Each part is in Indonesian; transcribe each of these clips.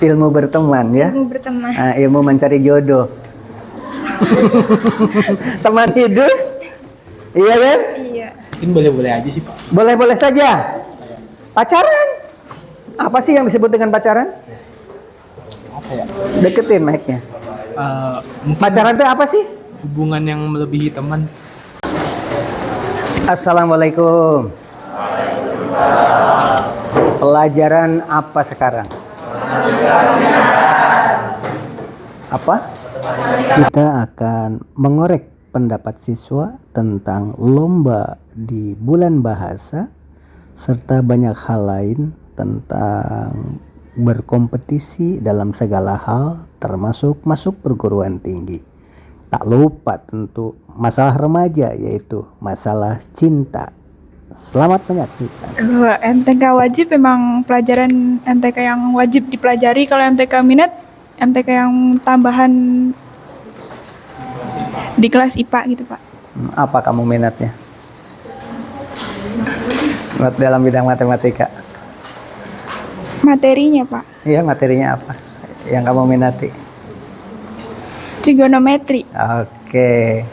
Ilmu berteman ya. Ilmu berteman. Ilmu mencari jodoh. Teman hidup. Iya kan? Iya. Mungkin boleh-boleh aja sih Pak. Boleh-boleh saja. Pacaran. Apa sih yang disebut dengan pacaran? Apa ya? Deketin mic-nya. Mungkin Pacaran itu apa sih? hubungan yang melebihi teman. Assalamualaikum. Pelajaran apa sekarang? Apa? Kita akan mengorek pendapat siswa tentang lomba di bulan bahasa serta banyak hal lain tentang berkompetisi dalam segala hal termasuk masuk perguruan tinggi. Tak lupa tentu masalah remaja yaitu masalah cinta. Selamat menyaksikan. MTK wajib memang pelajaran MTK yang wajib dipelajari. Kalau MTK minat, MTK yang tambahan di kelas IPA gitu Pak. Apa kamu minatnya? Minat dalam bidang matematika. Materinya Pak, Iya, materinya apa yang kamu minati? trigonometri. Oke.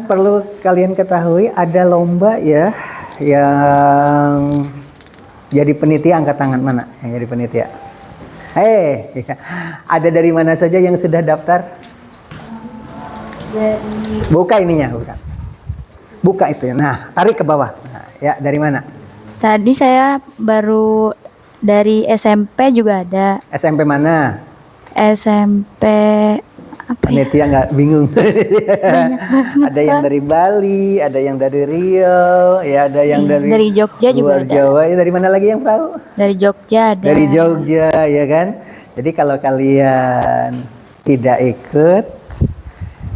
Perlu kalian ketahui ada lomba ya yang jadi penitia, angkat tangan mana yang jadi penitia? Ya. Ada dari mana saja yang sudah daftar? Buka ininya, buka. Buka itu ya. Nah, tarik ke bawah. Nah, ya, dari mana? Tadi saya baru dari SMP juga ada. SMP mana? SMP apa ya? Panitia nggak bingung. Ada yang dari Bali, ada yang dari Rio, ya ada yang dari Jogja juga luar ada. Jawa. Ya, dari mana lagi yang tahu? Dari Jogja ada. Dari Jogja, ya kan? Jadi kalau kalian tidak ikut,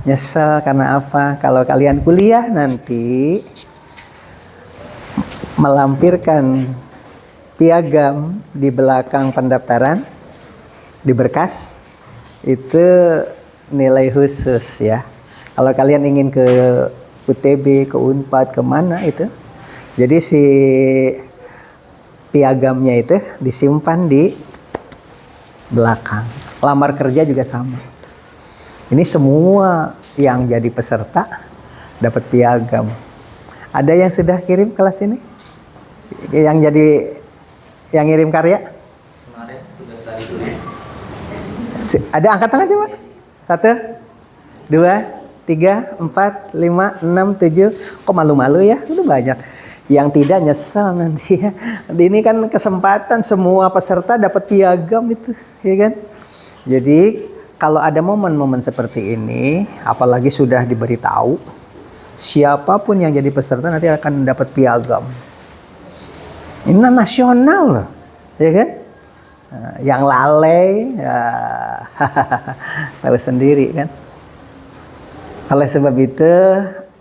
nyesel karena apa? Kalau kalian kuliah nanti melampirkan piagam di belakang pendaftaran, di berkas, itu nilai khusus ya. Kalau kalian ingin ke UTB, ke Unpad, ke mana itu, jadi si piagamnya itu disimpan di belakang. Lamar kerja juga sama. Ini semua yang jadi peserta dapat piagam. Ada yang sudah kirim kelas ini? Yang ngirim karya? Ada angkat tangan coba. 1, 2, 3, 4, 5, 6, 7. Kok malu-malu ya? Udah banyak. Yang tidak nyesel nanti ya. Ini kan kesempatan semua peserta dapat piagam itu, ya kan? Jadi kalau ada momen-momen seperti ini, apalagi sudah diberitahu, siapapun yang jadi peserta nanti akan dapat piagam. Ini nasional loh, ya kan? Yang lalai, ya, tahu sendiri kan. Oleh sebab itu,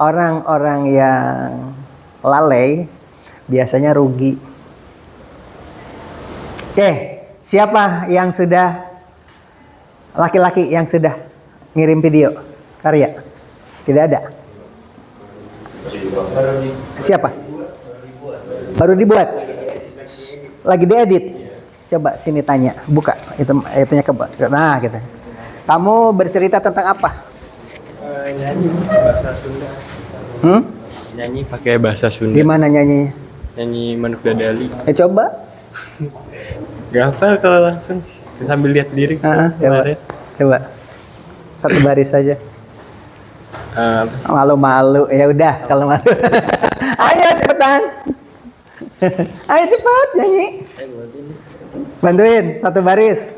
orang-orang yang lalai biasanya rugi. Oke, siapa yang sudah, laki-laki yang sudah ngirim video karya? Tidak ada. Siapa? Baru dibuat. Lagi diedit. Coba sini tanya, buka itunya ke. Nah, gitu. Kamu bercerita tentang apa? Nyanyi bahasa Sunda. Nyanyi pakai bahasa Sunda. Gimana nyanyinya? Nyanyi Manuk Dadali. Coba. Gak hafal kalau langsung sambil lihat lirik Coba. Coba. Satu baris saja. Malu-malu. Ya udah kalau malu. Ayo cepetan. Ayo cepat nyanyi. Bantuin satu baris.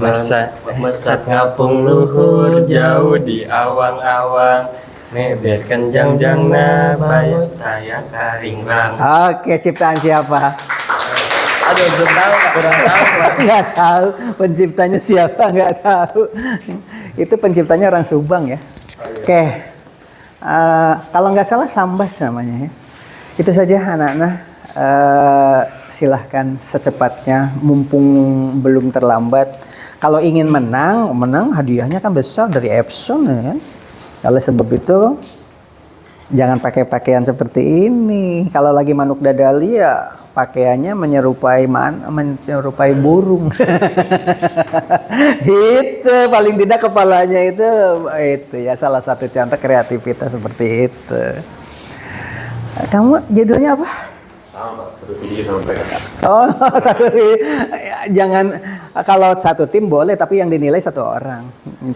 Mesat ngapung luhur jauh di awang-awang, meber kenjang-jang na bayut taya karingrang. Oke, ciptaan siapa? Aduh, belum tahu Pak, kurang tahu Pak. Nggak tahu penciptanya siapa, nggak tahu. Itu penciptanya orang Subang ya. Oke. Kalau nggak salah Sambas namanya ya. Itu saja anak-anak. Silahkan secepatnya, mumpung belum terlambat. Kalau ingin menang hadiahnya kan besar dari Epson ya kan. Oleh sebab itu jangan pakai pakaian seperti ini. Kalau lagi Manuk Dadali ya pakaiannya menyerupai burung. Itu paling tidak kepalanya itu ya salah satu contoh kreativitas seperti itu. Kamu judulnya apa? Sama, satu video sama mereka. Oh, jangan kalau satu tim boleh, tapi yang dinilai satu orang.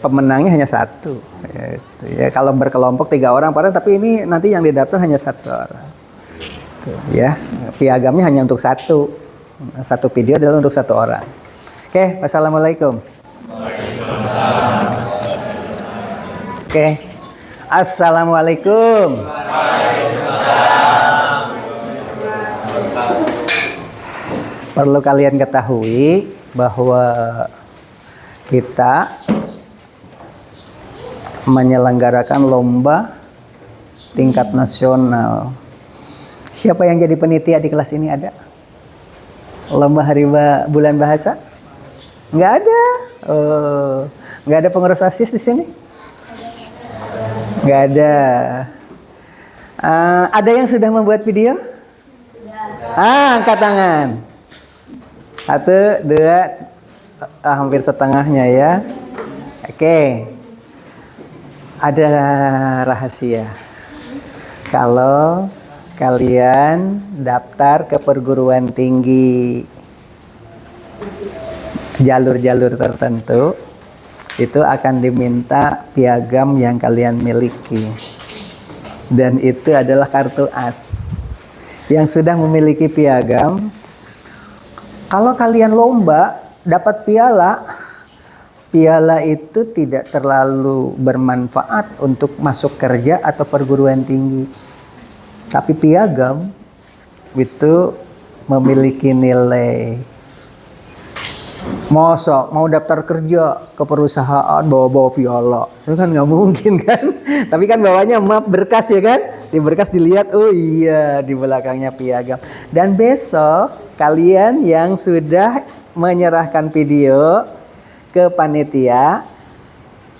Pemenangnya hanya satu. Gitu. Ya, kalau berkelompok 3 orang, tapi ini nanti yang didaftar hanya 1 orang. Tuh, ya, piagamnya hanya untuk satu video adalah untuk 1 orang. Oke, wassalamualaikum. Oke, assalamualaikum. Perlu kalian ketahui bahwa kita menyelenggarakan lomba tingkat nasional. Siapa yang jadi panitia di kelas ini ada? Lomba hari bulan bahasa? Nggak ada. Oh, nggak ada pengurus OSIS di sini? Nggak ada. Ada yang sudah membuat video? Angkat tangan. 1, 2, hampir setengahnya ya. Oke. Ada rahasia. Kalau kalian daftar ke perguruan tinggi jalur-jalur tertentu, itu akan diminta piagam yang kalian miliki. Dan itu adalah kartu as. Yang sudah memiliki piagam, kalau kalian lomba dapat piala itu tidak terlalu bermanfaat untuk masuk kerja atau perguruan tinggi. Tapi piagam itu memiliki nilai. Masa mau daftar kerja ke perusahaan bawa-bawa piala, itu kan nggak mungkin kan? Tapi kan bawanya map berkas ya kan? Di berkas dilihat, oh iya di belakangnya piagam. Dan besok kalian yang sudah menyerahkan video ke panitia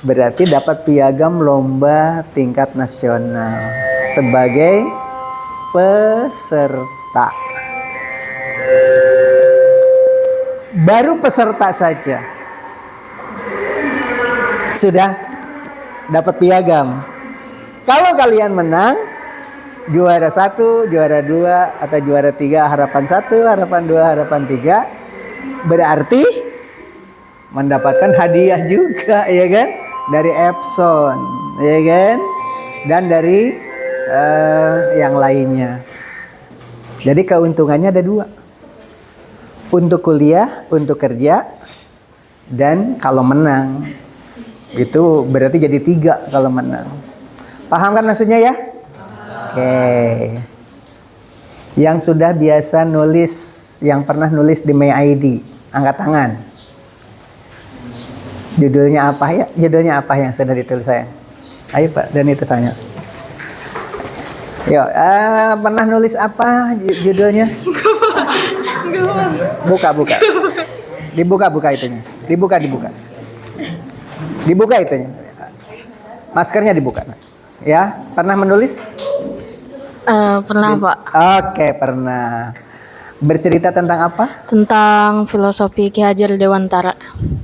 berarti dapat piagam lomba tingkat nasional sebagai peserta. Baru peserta saja sudah dapat piagam. Kalau kalian menang, juara 1, juara 2, atau juara 3, harapan 1, harapan 2, harapan 3, berarti mendapatkan hadiah juga, ya kan? Dari Epson, ya kan? Dan dari yang lainnya. Jadi keuntungannya ada 2. Untuk kuliah, untuk kerja, dan kalau menang. Itu berarti jadi 3 kalau menang. Paham kan maksudnya ya? Oke. Yang sudah biasa nulis, yang pernah nulis di MyID, angkat tangan. Judulnya apa ya? Judulnya apa yang sudah ditulis saya? Ayo Pak, dan itu tanya. Yuk, pernah nulis apa judulnya? Buka. Dibuka itunya. Dibuka itunya. Maskernya dibuka. Ya, pernah menulis? Pernah Pak. Oke, pernah. Bercerita tentang apa? Tentang filosofi Ki Hajar Dewantara.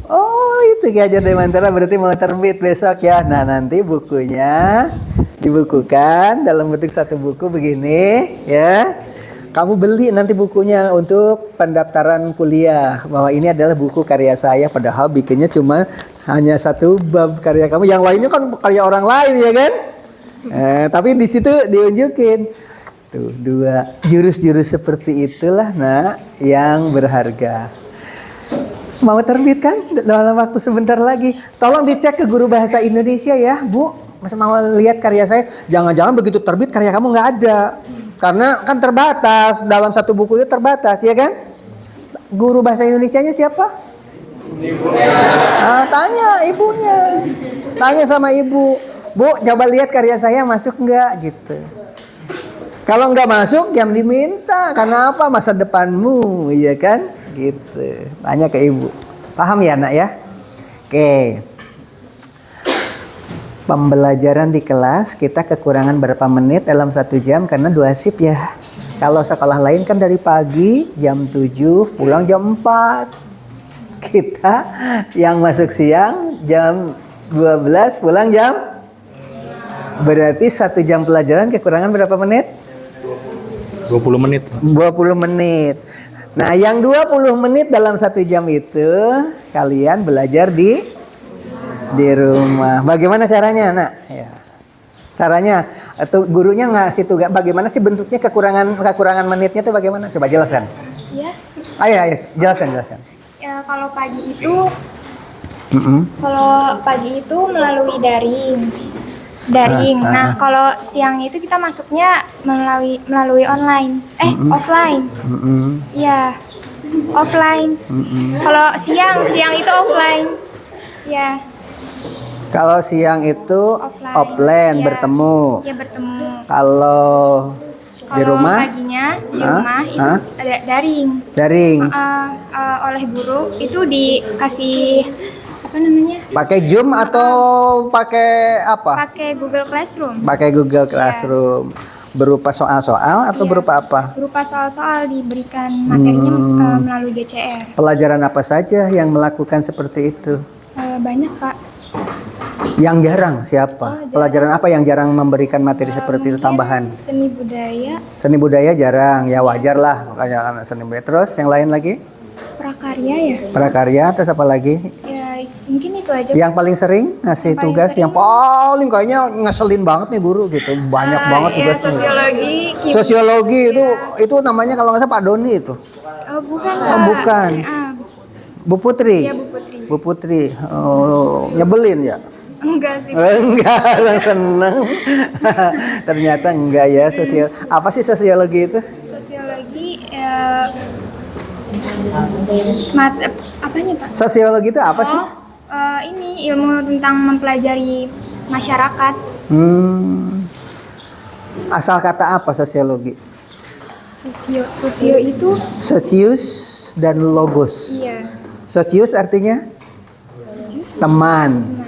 Oh, itu Ki Hajar Dewantara berarti mau terbit besok ya. Nah, nanti bukunya dibukukan dalam bentuk satu buku begini ya. Kamu beli nanti bukunya untuk pendaftaran kuliah. Bahwa ini adalah buku karya saya, padahal bikinnya cuma hanya 1 bab karya kamu. Yang lainnya kan karya orang lain ya kan? Tapi di situ diunjukin tuh 2 jurus-jurus seperti itulah yang berharga. Mau terbit kan dalam waktu sebentar lagi. Tolong dicek ke guru bahasa Indonesia ya, Bu. Masa mau lihat karya saya? Jangan-jangan begitu terbit karya kamu nggak ada. Karena kan terbatas, dalam satu buku itu terbatas, ya kan? Guru bahasa Indonesianya siapa? Ibunya. Tanya ibunya. Tanya sama ibu. Bu, coba lihat karya saya masuk nggak? Gitu. Kalau nggak masuk, yang diminta. Karena apa? Masa depanmu, iya kan? Gitu. Tanya ke ibu. Paham ya, Nak ya? Oke. Pembelajaran di kelas kita kekurangan berapa menit dalam 1 jam karena 2 shift ya. Kalau sekolah lain kan dari pagi jam 7 pulang jam 4. Kita yang masuk siang jam 12 pulang jam. Berarti 1 jam pelajaran kekurangan berapa menit? 20 menit. 20 menit. Nah, yang 20 menit dalam 1 jam itu kalian belajar di rumah. Bagaimana caranya, Nak? Ya. Caranya atau gurunya ngasih tugas bagaimana sih bentuknya kekurangan menitnya itu bagaimana? Coba jelaskan. Ya, Ayo, jelaskan. ya kalau pagi itu melalui daring. Nah, kalau siang itu kita masuknya melalui online. Offline. Iya. Offline. Kalau siang itu offline. Ya, Kalau siang itu offline Iya. bertemu. ya bertemu. Kalau di Kalau rumah paginya di rumah itu ada daring. daring. Oleh guru itu dikasih apa namanya? Pakai Zoom atau pakai apa? Pakai Google Classroom. Pakai Google Classroom. Berupa soal-soal atau Iya. berupa apa? Berupa soal-soal diberikan materinya melalui GCR. Pelajaran apa saja yang melakukan seperti itu? Banyak, Pak. Yang jarang siapa? Pelajaran apa yang jarang memberikan materi seperti itu Mungkin tambahan? Seni budaya, Seni budaya jarang, ya wajar lah makanya seni budaya. Terus yang lain lagi? prakarya ya. Prakarya, terus apa lagi? Ya, mungkin itu aja. Yang paling sering ngasih Yang paling tugas, sering- yang paling kayaknya ngeselin banget nih guru gitu. Banyak banget Ya, tugasnya. sosiologi, kimia. Sosiologi itu namanya kalau nggak salah Pak Doni itu. Oh, bukan, Oh, Pak. bukan. Bu Putri. Iya, Bu Putri. Bu Putri. Oh, nyebelin ya? Enggak sih. Enggak, orang seneng. Ternyata enggak ya Apa sih sosiologi itu? Sosiologi apanya, Pak? Sosiologi itu apa sih? Ini ilmu tentang mempelajari masyarakat. Asal kata apa sosiologi? Sosio itu Socius dan logos. iya. Socius artinya teman.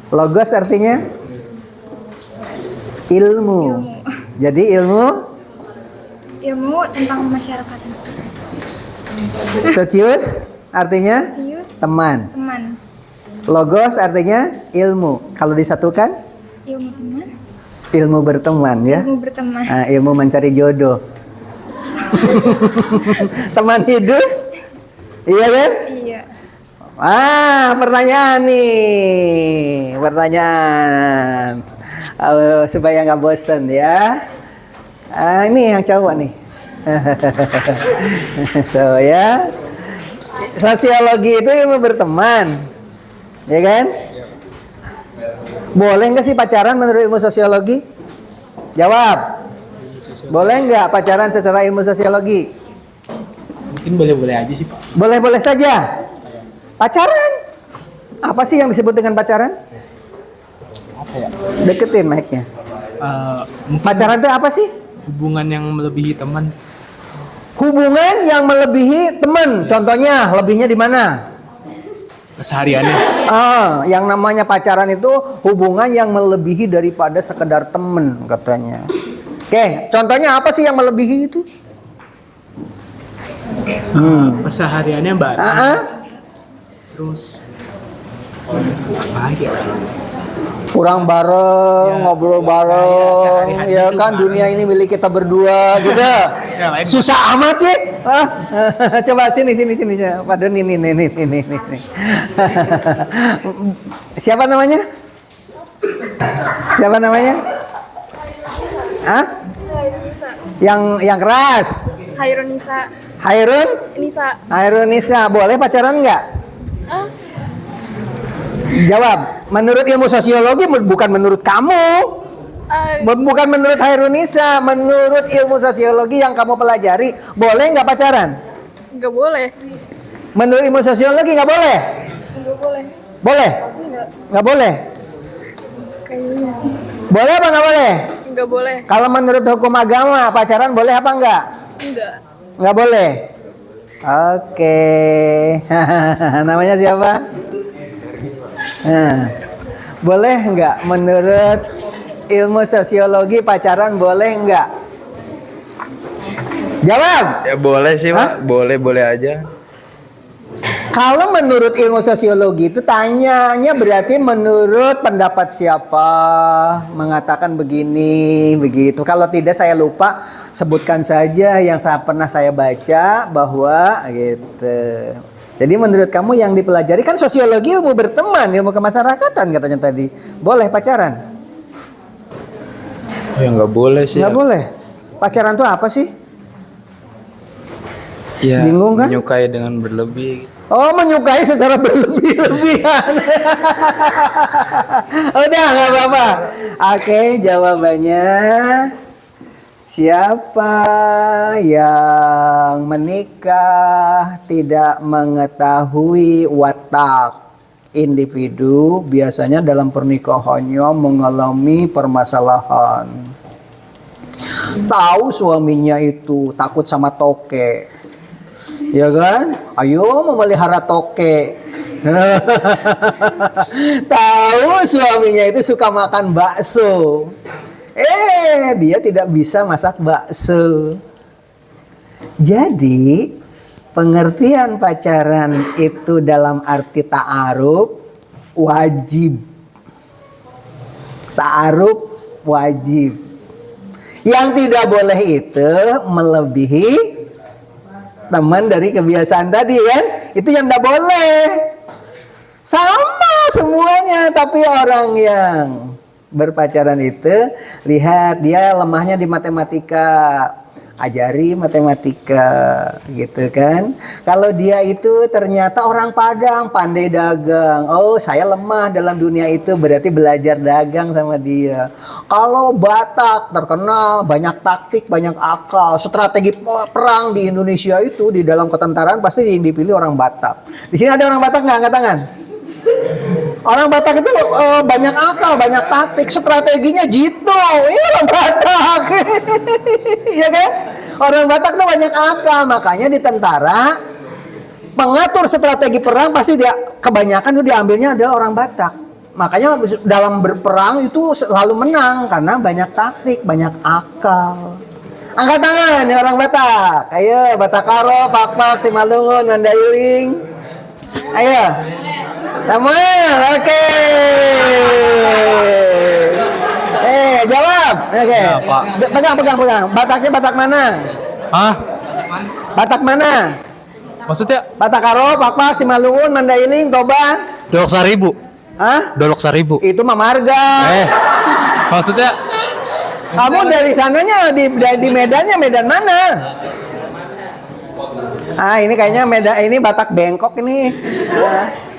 Logos artinya ilmu. Jadi ilmu Ilmu tentang masyarakat. Socius artinya Sosius teman. teman. Logos artinya ilmu. Kalau disatukan Ilmu teman. ilmu berteman ya. Ilmu berteman. Nah, ilmu mencari jodoh. Teman hidup. Iya kan? Iya. Pertanyaan nih. Pertanyaan. Supaya nggak bosen ya. Ini yang cowok nih. So ya. Sosiologi itu ilmu berteman. Ya kan? Boleh nggak sih pacaran menurut ilmu sosiologi? Jawab. Boleh nggak pacaran secara ilmu sosiologi? Mungkin boleh-boleh aja sih, Pak. Boleh-boleh saja. Pacaran. Apa sih yang disebut dengan pacaran? Apa ya? Deketin mic-nya. Mungkin Pacaran itu apa sih? hubungan yang melebihi teman. Hubungan yang melebihi teman. Contohnya, lebihnya di mana? Kesehariannya. Yang namanya pacaran itu hubungan yang melebihi daripada sekedar teman katanya. Oke, contohnya apa sih yang melebihi itu? Kesehariannya bareng. Terus apa lagi ya? Kurang bareng, Ya, ngobrol ya, bareng, sehari-hari ya hidup kan bareng. dunia ini milik kita berdua, gitu. Ya, lain Susah amat sih. Coba sini. Pak Doni, ini. Siapa namanya? Hah? Yang keras. Hairunisa. Hairunisa, boleh pacaran nggak? Jawab. Menurut ilmu sosiologi, bukan menurut kamu. Bukan menurut Hairunisa, menurut ilmu sosiologi yang kamu pelajari, boleh nggak pacaran? Enggak boleh. Menurut ilmu sosiologi nggak boleh? Enggak boleh. Boleh? Nggak boleh? Kayaknya sih. Boleh apa nggak boleh? Enggak boleh. Kalau menurut hukum agama, pacaran boleh apa nggak? Enggak. Nggak boleh? Oke. Namanya siapa? Boleh nggak menurut ilmu sosiologi pacaran boleh nggak? Jawab. Ya boleh sih Pak, boleh aja. Kalau menurut ilmu sosiologi itu tanyanya berarti menurut pendapat siapa mengatakan begini, begitu. Kalau tidak saya lupa, sebutkan saja yang pernah saya baca bahwa gitu. Jadi menurut kamu yang dipelajari kan sosiologi ilmu berteman, ilmu kemasyarakatan katanya tadi. Boleh pacaran? Ya nggak boleh sih. Nggak boleh. Pacaran tuh apa sih? Ya, Bingung kan? menyukai dengan berlebih. Oh, menyukai secara berlebih-lebihan. Udah, nggak apa-apa. Oke, jawabannya siapa yang menikah tidak mengetahui watak individu biasanya dalam pernikahannya mengalami permasalahan. Tahu suaminya itu takut sama toke. Ya kan? Ayo memelihara toke. Tahu suaminya itu suka makan bakso. Dia tidak bisa masak bakso. Jadi, pengertian pacaran itu dalam arti ta'aruf wajib. Ta'aruf wajib. Yang tidak boleh itu melebihi teman dari kebiasaan tadi kan, itu yang tidak boleh. Sama semuanya, tapi orang yang berpacaran itu lihat dia lemahnya di matematika, ajari matematika gitu kan. Kalau dia itu ternyata orang Padang pandai dagang, oh saya lemah dalam dunia itu, berarti belajar dagang sama dia. Kalau Batak terkenal banyak taktik, banyak akal, strategi perang di Indonesia itu di dalam ketentaraan pasti dipilih orang Batak. Di sini ada orang Batak nggak? Angkat tangan. Orang Batak itu banyak akal, banyak taktik, strateginya jitu. Ini orang Batak. Iya kan? Orang Batak itu banyak akal, makanya di tentara pengatur strategi perang pasti dia kebanyakan itu diambilnya adalah orang Batak. Makanya dalam berperang itu selalu menang karena banyak taktik, banyak akal. Angkat tangan ya orang Batak. Ayo, Batakaro, Pakpak, Simalungun, Mandailing. Ayo. Sama, oke. Jawab. Oke. Ya, Pak. Pegang. Bataknya Batak mana? Hah? Batak mana? Maksudnya? Batakaro, Pakpak, Simalungun, Mandailing, Toba. Dolok Saribu. Hah? Dolok Saribu. Itu mah marga. Maksudnya? Kamu dari sananya di Medannya Medan mana? Ini kayaknya ini Batak Bengkok ini.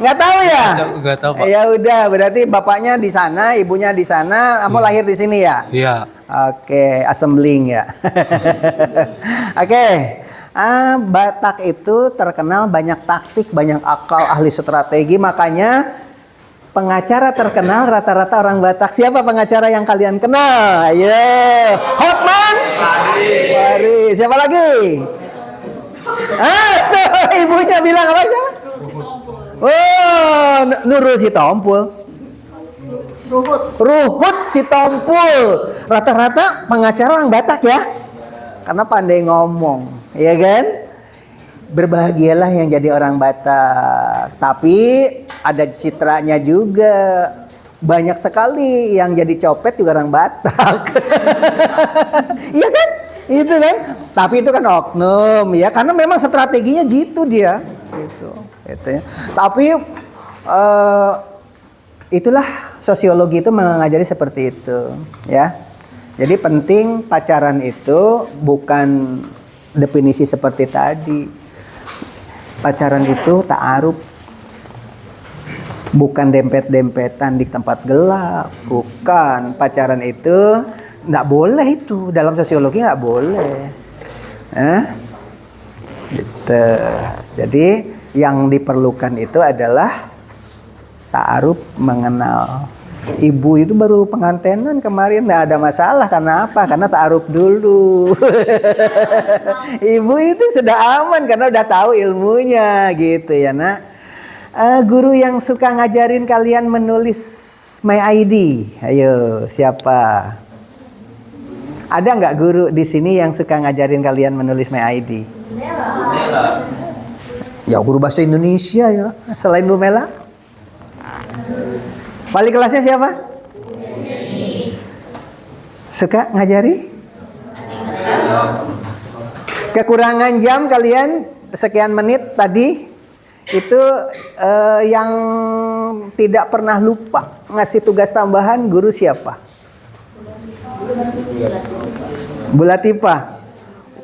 Nggak tahu ya? Nggak tahu, Pak. Ya udah, berarti bapaknya di sana, ibunya di sana, kamu lahir di sini ya? Iya. Oke, assembling ya. Oke. Batak itu terkenal banyak taktik, banyak akal, ahli strategi, makanya pengacara terkenal rata-rata orang Batak. Siapa pengacara yang kalian kenal? Ayo, Hotman? Wari. Siapa lagi? Tuh, ibunya bilang apa sih? Oh, Nurul Sitompul. Ruhut Sitompul. Rata-rata pengacara orang Batak ya. Karena pandai ngomong, ya kan? Berbahagialah yang jadi orang Batak. Tapi ada citranya juga. Banyak sekali yang jadi copet juga orang Batak. Iya kan? Itu kan? Tapi itu kan oknum ya, karena memang strateginya gitu dia. Gitu ya. Tapi itulah sosiologi itu mengajari seperti itu, ya. Jadi penting pacaran itu bukan definisi seperti tadi. Pacaran itu ta'aruf, bukan dempet-dempetan di tempat gelap, bukan. Pacaran itu nggak boleh, itu dalam sosiologi nggak boleh. Gitu. Jadi yang diperlukan itu adalah ta'aruf, mengenal. Ibu itu baru pengantenan kemarin, nggak ada masalah. Karena apa? Karena ta'aruf dulu. Ibu itu sudah aman karena udah tahu ilmunya, gitu ya nak. Guru yang suka ngajarin kalian menulis My ID, ayo siapa? Ada nggak guru di sini yang suka ngajarin kalian menulis My ID? Ya guru bahasa Indonesia ya. Selain Bu Mela? Wali kelasnya siapa? Suka ngajari? Kekurangan jam kalian sekian menit tadi itu yang tidak pernah lupa ngasih tugas tambahan guru siapa? Bu Latifah.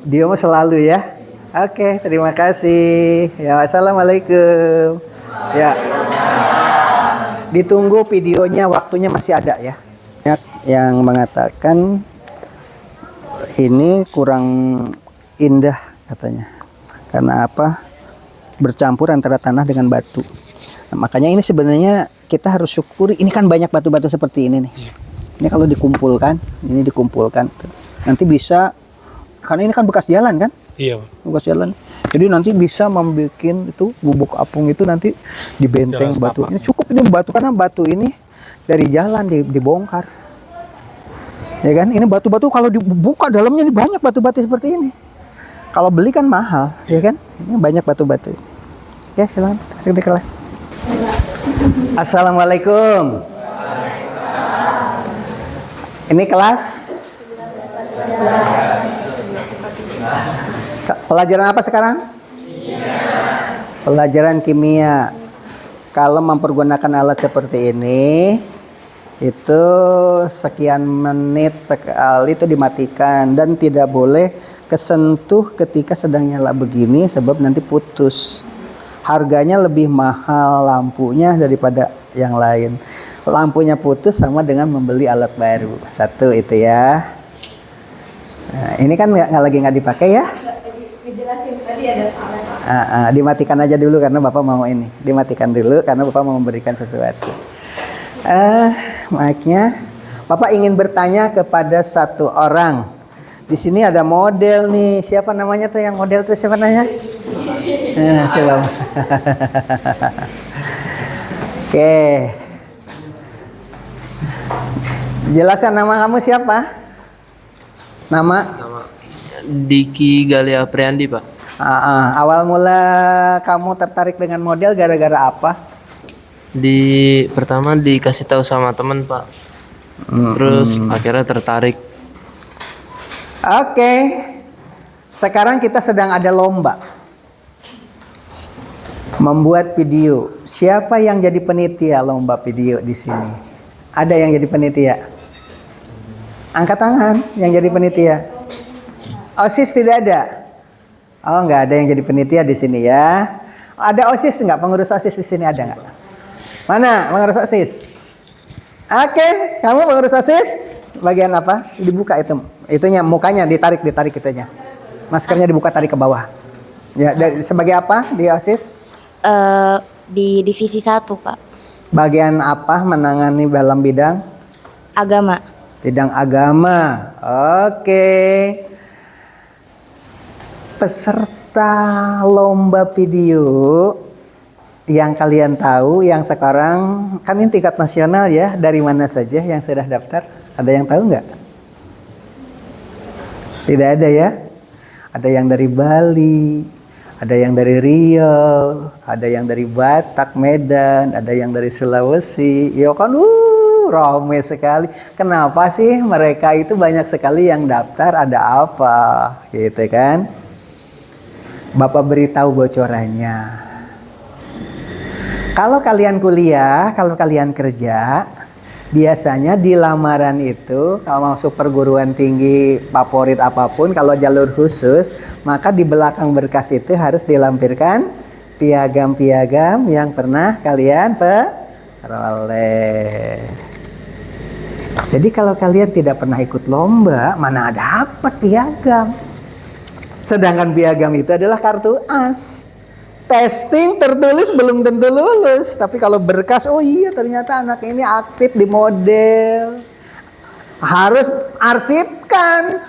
Dia mah selalu ya. Oke, terima kasih. Ya, assalamualaikum. Ya. Ditunggu videonya, waktunya masih ada ya. Yang mengatakan ini kurang indah katanya. Karena apa? Bercampur antara tanah dengan batu. Nah, makanya ini sebenarnya kita harus syukuri. Ini kan banyak batu-batu seperti ini nih. Ini kalau dikumpulkan, ini dikumpulkan. Nanti bisa, karena ini kan bekas jalan kan? Iya. Bekas jalan. Jadi nanti bisa membuat itu bubuk apung itu nanti di benteng Jalan batu. setapak. Ini cukup ini batu karena batu ini dari jalan dibongkar. Ya kan? Ini batu-batu kalau dibuka dalamnya ini banyak batu-batu seperti ini. Kalau beli kan mahal, ya kan? Ini banyak batu-batu. Ya, silakan masuk di kelas. Assalamualaikum. Ini kelas pelajaran apa sekarang? Pelajaran kimia. Kalau mempergunakan alat seperti ini, itu sekian menit sekali itu dimatikan dan tidak boleh kesentuh ketika sedang nyala begini sebab nanti putus. Harganya lebih mahal lampunya daripada yang lain. Lampunya putus sama dengan membeli alat baru. Satu itu ya. Nah, ini kan nggak dipakai ya? Dimatikan aja dulu karena Bapak mau ini. Dimatikan dulu karena Bapak mau memberikan sesuatu. Mic-nya. Bapak ingin bertanya kepada satu orang. Di sini ada model nih. Siapa namanya tuh yang model tuh siapa namanya? Coba. Oke. Jelaskan nama kamu siapa? Nama? Diki Galia Priandi, Pak. Awal mula kamu tertarik dengan model gara-gara apa? Pertama dikasih tahu sama teman, Pak. Terus akhirnya tertarik. Oke. Sekarang kita sedang ada lomba. Membuat video. Siapa yang jadi penitia lomba video di sini? Ada yang jadi penitia? Angkat tangan yang jadi penitia. OSIS tidak ada? Oh, nggak ada yang jadi penitia di sini ya. Ada OSIS nggak? Pengurus OSIS di sini ada nggak? Mana pengurus OSIS? Oke, kamu pengurus OSIS? Bagian apa? Dibuka itu. Itunya mukanya ditarik itunya. Maskernya dibuka tarik ke bawah. Ya, sebagai apa di OSIS? Di divisi 1, Pak. Bagian apa menangani dalam bidang? Agama. Bidang agama. Oke. Peserta lomba video yang kalian tahu, yang sekarang kan ini tingkat nasional ya, dari mana saja yang sudah daftar? Ada yang tahu nggak? Tidak ada ya? Ada yang dari Bali, ada yang dari Riau, ada yang dari Batak, Medan, ada yang dari Sulawesi. Ya kan, ramai sekali. Kenapa sih mereka itu banyak sekali yang daftar? Ada apa? Gitu kan? Bapak beritahu bocorannya. Kalau kalian kuliah, kalau kalian kerja, biasanya di lamaran itu kalau masuk perguruan tinggi favorit apapun, kalau jalur khusus, maka di belakang berkas itu harus dilampirkan piagam-piagam yang pernah kalian peroleh. Jadi kalau kalian tidak pernah ikut lomba, mana dapat piagam? Sedangkan piagam itu adalah kartu as. Testing tertulis belum tentu lulus. Tapi kalau berkas, oh iya ternyata anak ini aktif di model. Harus arsipkan.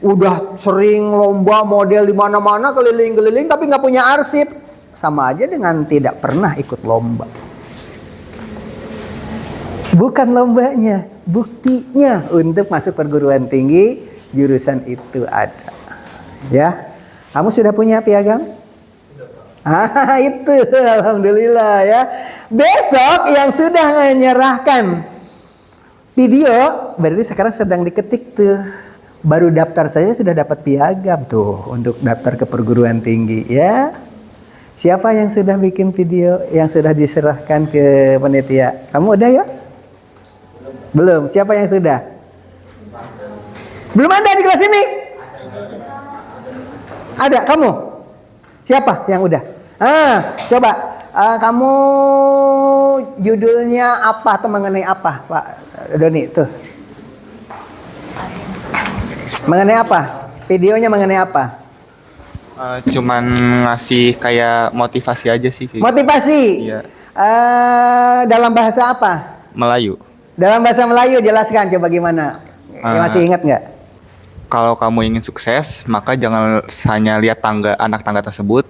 Udah sering lomba model di mana-mana keliling-keliling tapi nggak punya arsip. Sama aja dengan tidak pernah ikut lomba. Bukan lombanya, buktinya untuk masuk perguruan tinggi jurusan itu ada. Ya, kamu sudah punya piagam? Itu alhamdulillah ya. Besok yang sudah menyerahkan video berarti sekarang sedang diketik tuh. Baru daftar saja sudah dapat piagam tuh untuk daftar ke perguruan tinggi ya. Siapa yang sudah bikin video yang sudah diserahkan ke panitia? Kamu udah ya? Belum. Siapa yang sudah? Belum ada di kelas ini? Ada kamu? Siapa yang udah? Coba kamu judulnya apa atau mengenai apa, Pak Doni tuh? Mengenai apa? Videonya mengenai apa? Cuman ngasih kayak motivasi aja sih. Motivasi. Iya. Dalam bahasa apa? Melayu. Dalam bahasa Melayu jelaskan coba gimana? Masih ingat nggak? Kalau kamu ingin sukses, maka jangan hanya lihat anak tangga tersebut,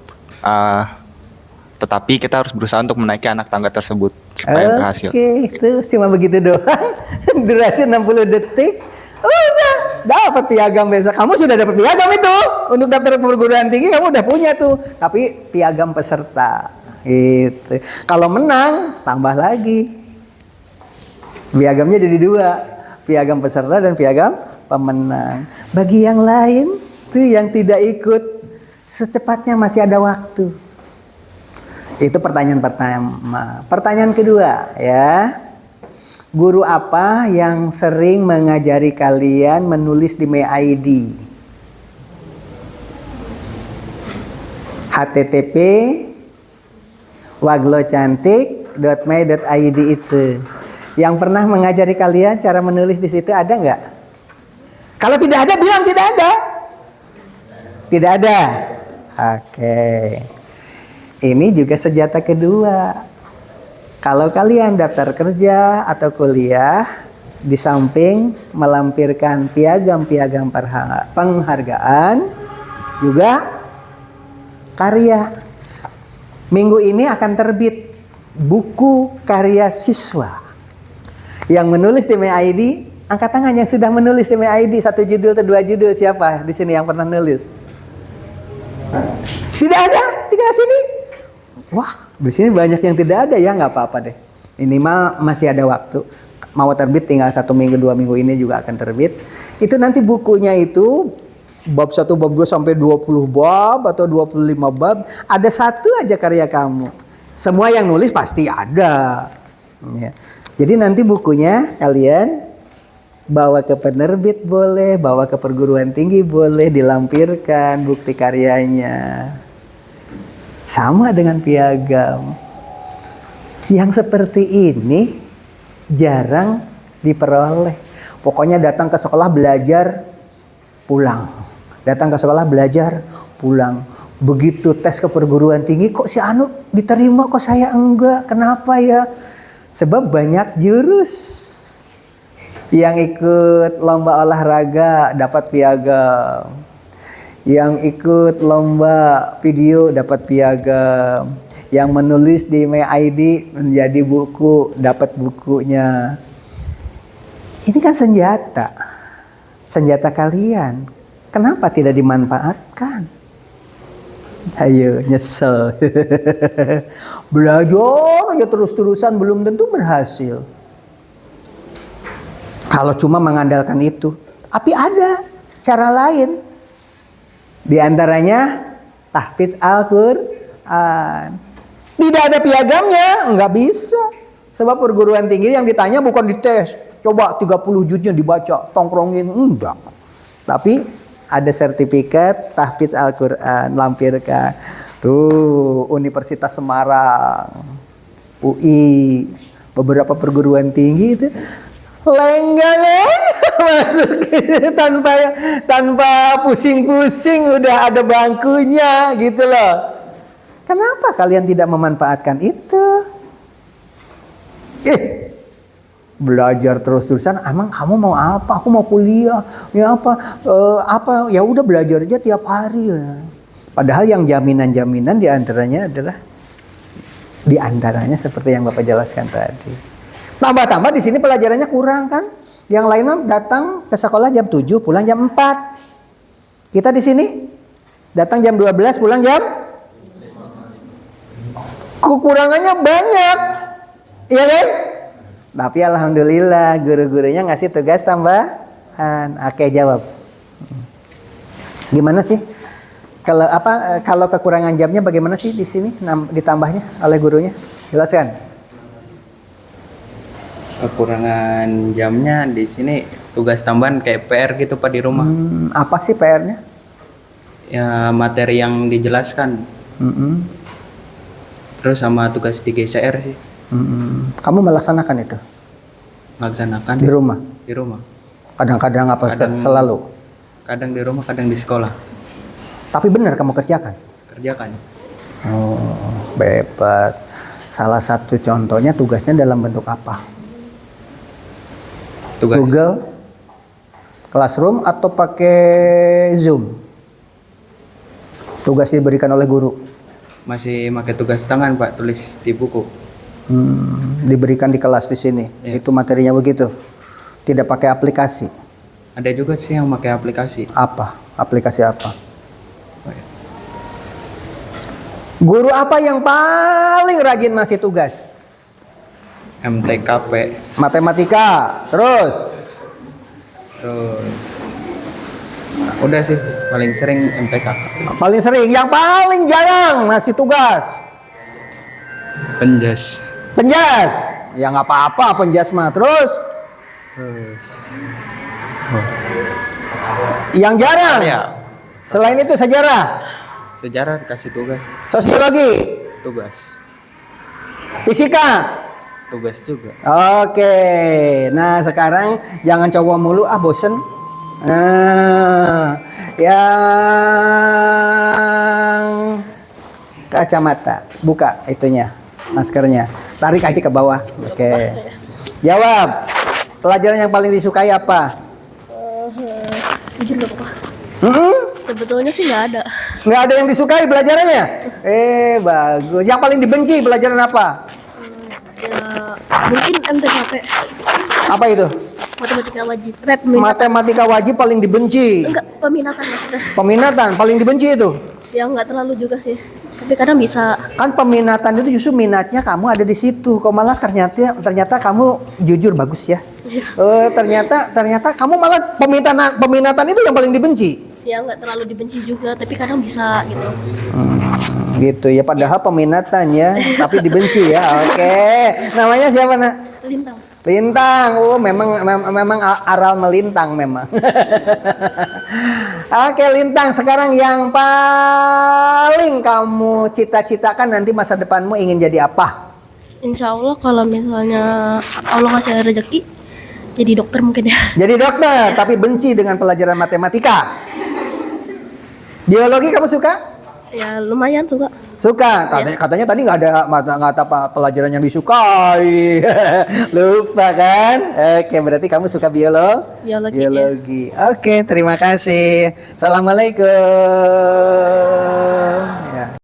tetapi kita harus berusaha untuk menaiki anak tangga tersebut supaya berhasil. Oke, itu cuma begitu doang. Durasi 60 detik. Udah dapat piagam besok. Kamu sudah dapat piagam itu untuk daftar perguruan tinggi. Kamu udah punya tuh. Tapi piagam peserta. Itu. Kalau menang tambah lagi. Piagamnya jadi 2. Piagam peserta dan piagam pemenang. Bagi yang lain tuh yang tidak ikut, secepatnya masih ada waktu. Itu pertanyaan pertama. Pertanyaan kedua ya. Guru apa yang sering mengajari kalian menulis di MyID? http waglocantik.my.id itu. Yang pernah mengajari kalian cara menulis di situ ada nggak? Kalau tidak ada bilang tidak ada. Tidak ada. Oke. Ini juga senjata kedua. Kalau kalian daftar kerja atau kuliah, di samping melampirkan piagam-piagam penghargaan, juga karya. Minggu ini akan terbit buku karya siswa. Yang menulis di MyID, angkat tangan yang sudah menulis di MyID 1 judul atau 2 judul. Siapa di sini yang pernah nulis? Tidak ada, tinggal sini. Wah, di sini banyak yang tidak ada ya, nggak apa-apa deh. Minimal masih ada waktu. Mau terbit tinggal 1 minggu, 2 minggu ini juga akan terbit. Itu nanti bukunya itu bab 1, bab 2 sampai 20 bab atau 25 bab. Ada 1 aja karya kamu. Semua yang nulis pasti ada. Ya. Jadi nanti bukunya kalian bawa ke penerbit boleh, bawa ke perguruan tinggi boleh, dilampirkan bukti karyanya. Sama dengan piagam. Yang seperti ini jarang diperoleh. Pokoknya datang ke sekolah belajar, pulang. Datang ke sekolah belajar, pulang. Begitu tes ke perguruan tinggi, kok si Anu diterima, kok saya enggak? Kenapa ya? Sebab banyak jurus. Yang ikut lomba olahraga dapat piagam. Yang ikut lomba video dapat piagam. Yang menulis di MyID menjadi buku, dapat bukunya. Ini kan senjata. Senjata kalian. Kenapa tidak dimanfaatkan? Ayo, nyesel. Belajar aja terus-terusan belum tentu berhasil. Kalau cuma mengandalkan itu. Tapi ada cara lain. Di antaranya tahfiz Al-Quran. Tidak ada piagamnya, nggak bisa. Sebab perguruan tinggi yang ditanya bukan dites. Coba 30 juznya dibaca, tongkrongin. Enggak. Tapi ada sertifikat tahfiz Al-Quran, lampirkan. Tuh, Universitas Semarang, UI, beberapa perguruan tinggi itu lenggang masuk tanpa pusing-pusing, udah ada bangkunya gitu loh. Kenapa kalian tidak memanfaatkan itu? Belajar terus-terusan, emang kamu mau apa? Aku mau kuliah. Ya apa? Ya udah belajar aja tiap hari ya. Padahal yang jaminan-jaminan diantaranya seperti yang Bapak jelaskan tadi. Tambah-tambah di sini pelajarannya kurang kan? Yang lain mah datang ke sekolah jam 7, pulang jam 4. Kita di sini datang jam 12, pulang jam. Kekurangannya banyak. Iya kan? Tapi alhamdulillah guru-gurunya ngasih tugas tambahan. Oke, jawab. Gimana sih? Kalau kekurangan jamnya bagaimana sih di sini ditambahnya oleh gurunya? Jelaskan. Kekurangan jamnya di sini tugas tambahan kayak PR gitu Pak di rumah. Apa sih PR-nya? Ya materi yang dijelaskan. Terus sama tugas di GCR sih. Kamu melaksanakan itu Melaksanakan di rumah? Di rumah. Kadang-kadang apa selalu? Kadang di rumah, kadang di sekolah. Tapi benar kamu kerjakan? Kerjakan. Oh, hebat. Salah satu contohnya tugasnya dalam bentuk apa? Tugas Google Classroom atau pakai Zoom? Tugas diberikan oleh guru. masih pakai tugas tangan Pak, tulis di buku. Diberikan di kelas di sini. Iya. Itu materinya begitu. Tidak pakai aplikasi. Ada juga sih yang pakai aplikasi. Apa? Aplikasi apa? Oh, ya. Guru apa yang paling rajin ngasih tugas? MTKP. Matematika. Terus Udah sih paling sering MTK. paling sering, yang paling jarang ngasih tugas. Penjas. Penjas. Ya nggak apa-apa penjas mah. Terus yang jarang. Ya, Selain itu sejarah, sejarah kasih tugas. sosiologi, Tugas. fisika. Tugas juga. Oke, nah sekarang jangan cowok mulu, bosen. Nah, yang kacamata, buka itunya, maskernya, tarik aja ke bawah. Oke, jawab. Pelajaran yang paling disukai apa? Jujur nggak apa-apa. Sebetulnya sih nggak ada. Nggak ada yang disukai pelajarannya? Bagus. Yang paling dibenci pelajaran apa? Ya mungkin MTKP. Apa itu? Matematika wajib. Matematika wajib paling dibenci. Enggak, peminatan maksudnya. Peminatan paling dibenci itu. Ya nggak terlalu juga sih. Tapi kadang bisa. Kan peminatan itu justru minatnya kamu ada di situ. Kok malah ternyata kamu jujur bagus ya. Ternyata kamu malah peminatan itu yang paling dibenci. Ya nggak terlalu dibenci juga, tapi kadang bisa gitu. Gitu ya, padahal peminatan ya, tapi dibenci ya. Oke. Namanya siapa, Nak? Lintang. Lintang. Memang aral melintang memang. Oke, Lintang, sekarang yang paling kamu cita-citakan nanti masa depanmu ingin jadi apa? Insya Allah kalau misalnya Allah ngasih rezeki, jadi dokter mungkin ya. Jadi dokter, tapi benci dengan pelajaran matematika. Biologi kamu suka? Ya lumayan suka. Suka. Katanya tadi nggak ada pelajaran yang disukai. Lupa kan? Oke, berarti kamu suka Biologi. Oke, terima kasih. Assalamualaikum.